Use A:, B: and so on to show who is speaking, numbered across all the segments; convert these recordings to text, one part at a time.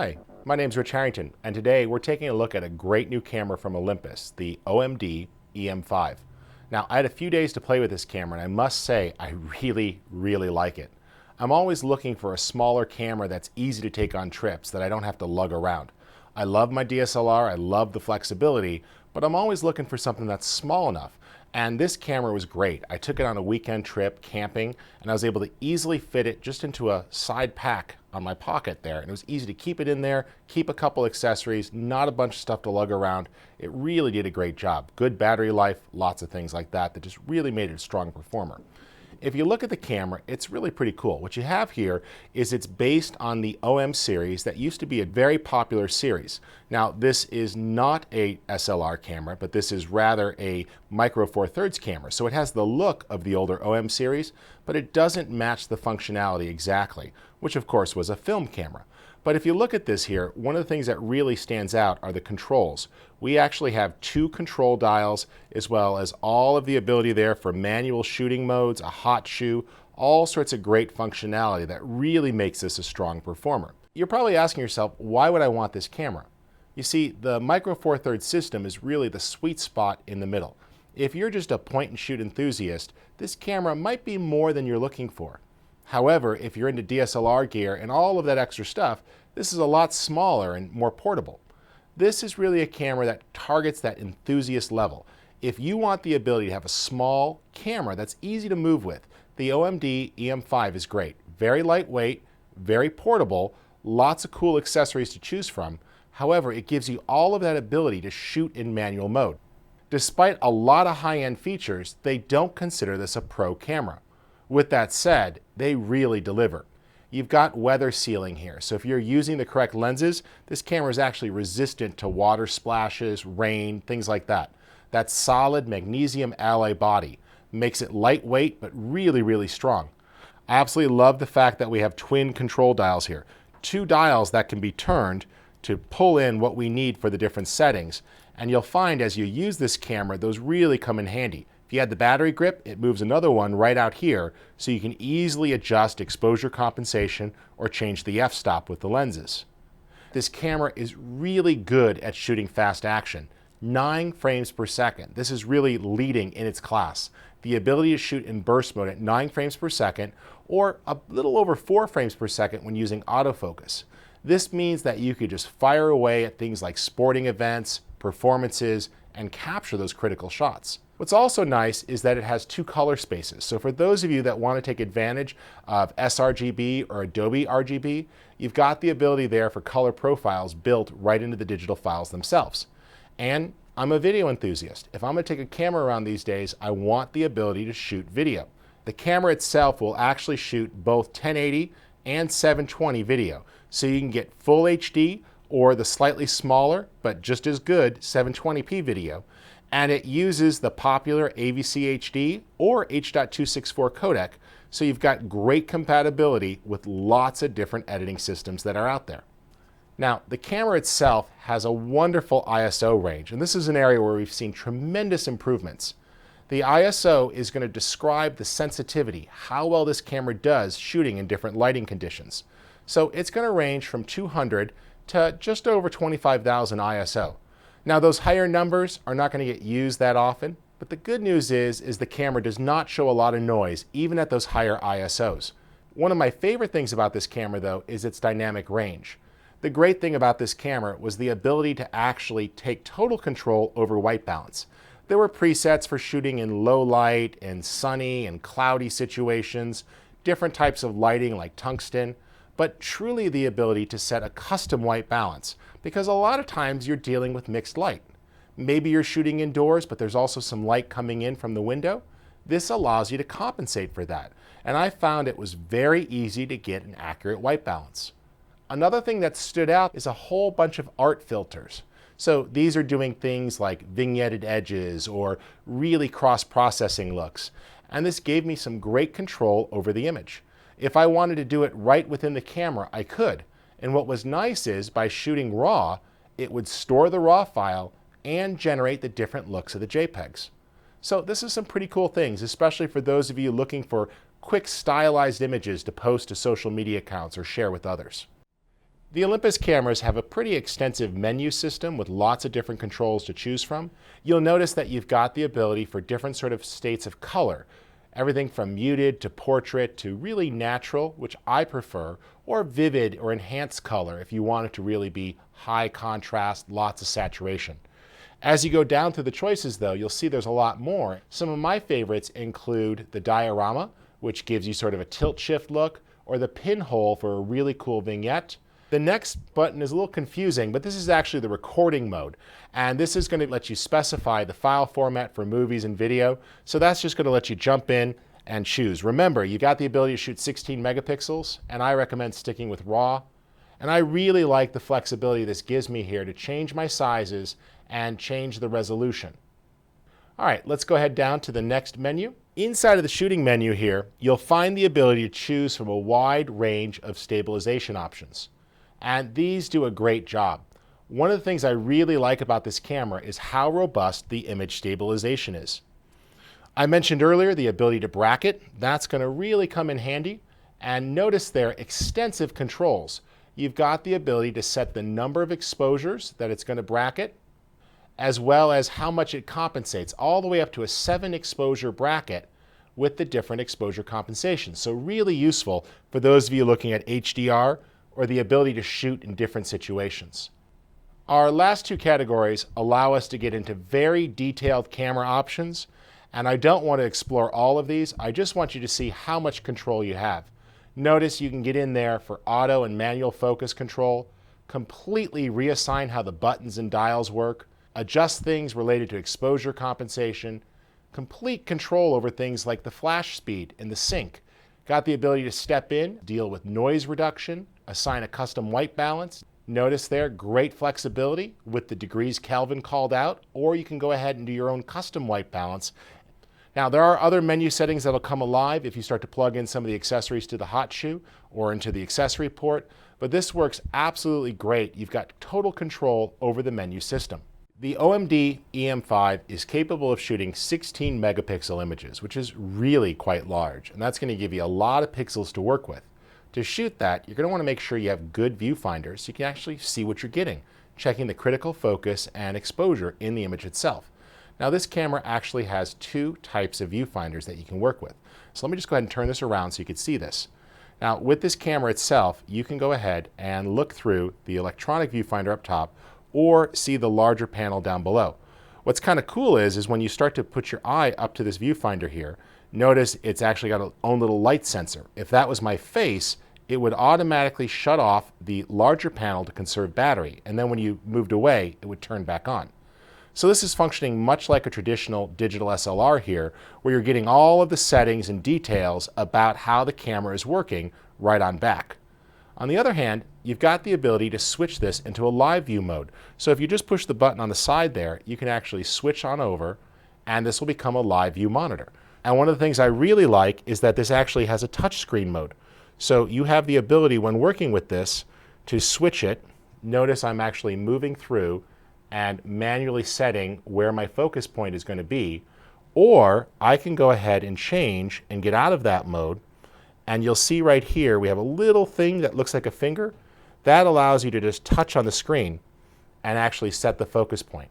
A: Hi, my name is Rich Harrington, and today we're taking a look at a great new camera from Olympus, the OMD-EM5. Now, I had a few days to play with this camera, and I must say I really like it. I'm always looking for a smaller camera that's easy to take on trips that I don't have to lug around. I love my DSLR, I love the flexibility, but I'm always looking for something that's small enough. And this camera was great. I took it on a weekend trip camping, and I was able to easily fit it just into a side pack on my pocket there. And it was easy to keep it in there, keep a couple accessories, not a bunch of stuff to lug around. It really did a great job. Good battery life, lots of things like that that just really made it a strong performer. If you look at the camera, it's really pretty cool. What you have here is it's based on the OM series that used to be a very popular series. Now, this is not a SLR camera, but this is rather a micro four thirds camera. So it has the look of the older OM series, but it doesn't match the functionality exactly, which of course was a film camera. But if you look at this here, one of the things that really stands out are the controls. We actually have 2 control dials, as well as all of the ability there for manual shooting modes, a hot shoe, all sorts of great functionality that really makes this a strong performer. You're probably asking yourself, why would I want this camera? You see, the Micro Four Thirds system is really the sweet spot in the middle. If you're just a point and shoot enthusiast, this camera might be more than you're looking for. However, if you're into DSLR gear and all of that extra stuff, this is a lot smaller and more portable. This is really a camera that targets that enthusiast level. If you want the ability to have a small camera that's easy to move with, the OMD-EM5 is great. Very lightweight, very portable, lots of cool accessories to choose from. However, it gives you all of that ability to shoot in manual mode. Despite a lot of high-end features, they don't consider this a pro camera. With that said, they really deliver. You've got weather sealing here, so if you're using the correct lenses, this camera is actually resistant to water splashes, rain, things like that. That solid magnesium alloy body makes it lightweight but really strong. I absolutely love the fact that we have twin control dials here. 2 dials that can be turned to pull in what we need for the different settings, and you'll find as you use this camera, those really come in handy. If you had the battery grip, it moves another one right out here, so you can easily adjust exposure compensation or change the f-stop with the lenses. This camera is really good at shooting fast action. 9 frames per second. This is really leading in its class. The ability to shoot in burst mode at 9 frames per second, or a little over 4 frames per second when using autofocus. This means that you could just fire away at things like sporting events, performances, and capture those critical shots. What's also nice is that it has 2 color spaces. So for those of you that want to take advantage of sRGB or Adobe RGB, you've got the ability there for color profiles built right into the digital files themselves. And I'm a video enthusiast. If I'm going to take a camera around these days, I want the ability to shoot video. The camera itself will actually shoot both 1080 and 720 video. So you can get full HD or the slightly smaller, but just as good 720p video. And it uses the popular AVC HD or H.264 codec, so you've got great compatibility with lots of different editing systems that are out there. Now, the camera itself has a wonderful ISO range, and this is an area where we've seen tremendous improvements. The ISO is going to describe the sensitivity, how well this camera does shooting in different lighting conditions. So it's going to range from 200 to just over 25,000 ISO. Now, those higher numbers are not going to get used that often, but the good news is the camera does not show a lot of noise, even at those higher ISOs. One of my favorite things about this camera, though, is its dynamic range. The great thing about this camera was the ability to actually take total control over white balance. There were presets for shooting in low light and sunny and cloudy situations, different types of lighting like tungsten, but truly the ability to set a custom white balance, because a lot of times you're dealing with mixed light. Maybe you're shooting indoors, but there's also some light coming in from the window. This allows you to compensate for that, and I found it was very easy to get an accurate white balance. Another thing that stood out is a whole bunch of art filters. So these are doing things like vignetted edges or really cross-processing looks, and this gave me some great control over the image. If I wanted to do it right within the camera, I could. And what was nice is by shooting RAW, it would store the RAW file and generate the different looks of the JPEGs. So this is some pretty cool things, especially for those of you looking for quick stylized images to post to social media accounts or share with others. The Olympus cameras have a pretty extensive menu system with lots of different controls to choose from. You'll notice that you've got the ability for different sort of states of color. Everything from muted to portrait to really natural, which I prefer, or vivid or enhanced color if you want it to really be high contrast, lots of saturation. As you go down through the choices though, you'll see there's a lot more. Some of my favorites include the diorama, which gives you sort of a tilt shift look, or the pinhole for a really cool vignette. The next button is a little confusing, but this is actually the recording mode. And this is going to let you specify the file format for movies and video. So that's just going to let you jump in and choose. Remember, you got the ability to shoot 16 megapixels, and I recommend sticking with RAW. And I really like the flexibility this gives me here to change my sizes and change the resolution. All right, let's go ahead down to the next menu. Inside of the shooting menu here, you'll find the ability to choose from a wide range of stabilization options. And these do a great job. One of the things I really like about this camera is how robust the image stabilization is. I mentioned earlier the ability to bracket. That's going to really come in handy. And notice there extensive controls. You've got the ability to set the number of exposures that it's going to bracket, as well as how much it compensates, all the way up to a 7 exposure bracket with the different exposure compensations. So really useful for those of you looking at HDR or the ability to shoot in different situations. Our last two categories allow us to get into very detailed camera options, and I don't want to explore all of these. I just want you to see how much control you have. Notice you can get in there for auto and manual focus control, completely reassign how the buttons and dials work, adjust things related to exposure compensation, complete control over things like the flash speed and the sync. Got the ability to step in, deal with noise reduction, assign a custom white balance. Notice there, great flexibility with the degrees Kelvin called out, or you can go ahead and do your own custom white balance. Now, there are other menu settings that'll come alive if you start to plug in some of the accessories to the hot shoe or into the accessory port, but this works absolutely great. You've got total control over the menu system. The OMD-EM5 is capable of shooting 16 megapixel images, which is really quite large, and that's going to give you a lot of pixels to work with. To shoot that, you're going to want to make sure you have good viewfinders so you can actually see what you're getting, checking the critical focus and exposure in the image itself. Now, this camera actually has two types of viewfinders that you can work with. So let me just go ahead and turn this around so you can see this. Now, with this camera itself, you can go ahead and look through the electronic viewfinder up top or see the larger panel down below. What's kind of cool is when you start to put your eye up to this viewfinder here, notice it's actually got its own little light sensor. If that was my face, it would automatically shut off the larger panel to conserve battery, and then when you moved away, it would turn back on. So this is functioning much like a traditional digital SLR here, where you're getting all of the settings and details about how the camera is working right on back. On the other hand, you've got the ability to switch this into a live view mode. So if you just push the button on the side there, you can actually switch on over, and this will become a live view monitor. And one of the things I really like is that this actually has a touchscreen mode. So you have the ability when working with this to switch it. Notice I'm actually moving through and manually setting where my focus point is going to be, or I can go ahead and change and get out of that mode, and you'll see right here we have a little thing that looks like a finger. That allows you to just touch on the screen and actually set the focus point.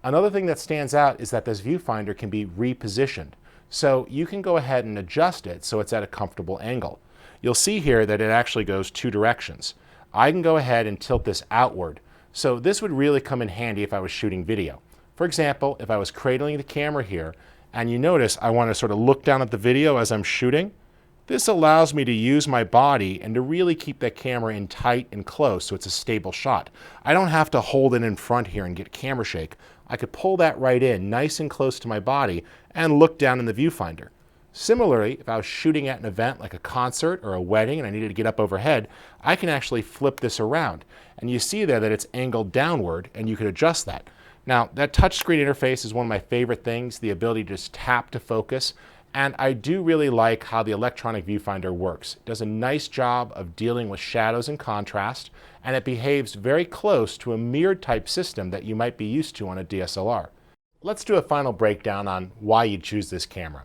A: Another thing that stands out is that this viewfinder can be repositioned. So you can go ahead and adjust it so it's at a comfortable angle. You'll see here that it actually goes two directions. I can go ahead and tilt this outward. So this would really come in handy if I was shooting video. For example, if I was cradling the camera here, and you notice I want to sort of look down at the video as I'm shooting, this allows me to use my body and to really keep that camera in tight and close so it's a stable shot. I don't have to hold it in front here and get camera shake. I could pull that right in nice and close to my body and look down in the viewfinder. Similarly, if I was shooting at an event like a concert or a wedding and I needed to get up overhead, I can actually flip this around. And you see there that it's angled downward, and you could adjust that. Now, that touchscreen interface is one of my favorite things, the ability to just tap to focus. And I do really like how the electronic viewfinder works. It does a nice job of dealing with shadows and contrast, and it behaves very close to a mirrored type system that you might be used to on a DSLR. Let's do a final breakdown on why you'd choose this camera.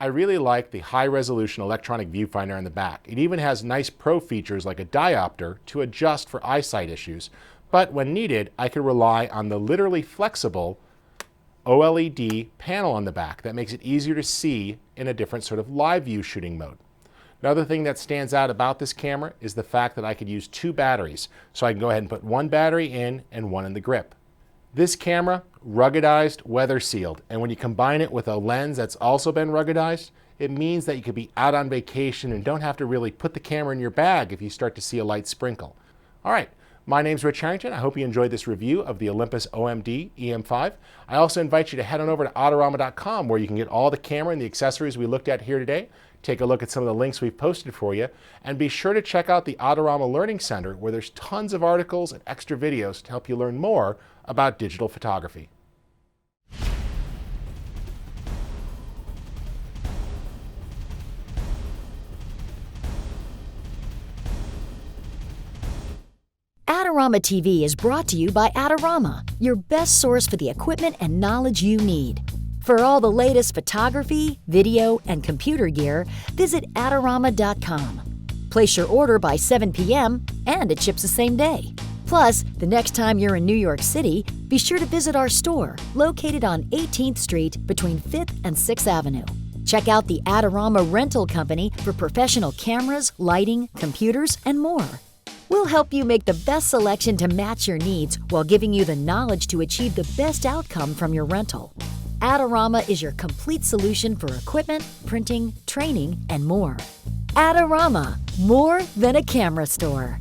A: I really like the high-resolution electronic viewfinder on the back. It even has nice pro features like a diopter to adjust for eyesight issues, but when needed, I could rely on the literally flexible OLED panel on the back that makes it easier to see in a different sort of live view shooting mode. Another thing that stands out about this camera is the fact that I could use 2 batteries, so I can go ahead and put 1 battery in and 1 in the grip. This camera, ruggedized, weather sealed, and when you combine it with a lens that's also been ruggedized, it means that you could be out on vacation and don't have to really put the camera in your bag if you start to see a light sprinkle. All right, my name's Rich Harrington. I hope you enjoyed this review of the Olympus OMD-EM5. I also invite you to head on over to Adorama.com where you can get all the camera and the accessories we looked at here today. Take a look at some of the links we've posted for you, and be sure to check out the Adorama Learning Center where there's tons of articles and extra videos to help you learn more about digital photography.
B: Adorama TV is brought to you by Adorama, your best source for the equipment and knowledge you need. For all the latest photography, video, and computer gear, visit Adorama.com. Place your order by 7 p.m. and it ships the same day. Plus, the next time you're in New York City, be sure to visit our store, located on 18th Street between 5th and 6th Avenue. Check out the Adorama Rental Company for professional cameras, lighting, computers, and more. We'll help you make the best selection to match your needs while giving you the knowledge to achieve the best outcome from your rental. Adorama is your complete solution for equipment, printing, training, and more. Adorama, more than a camera store.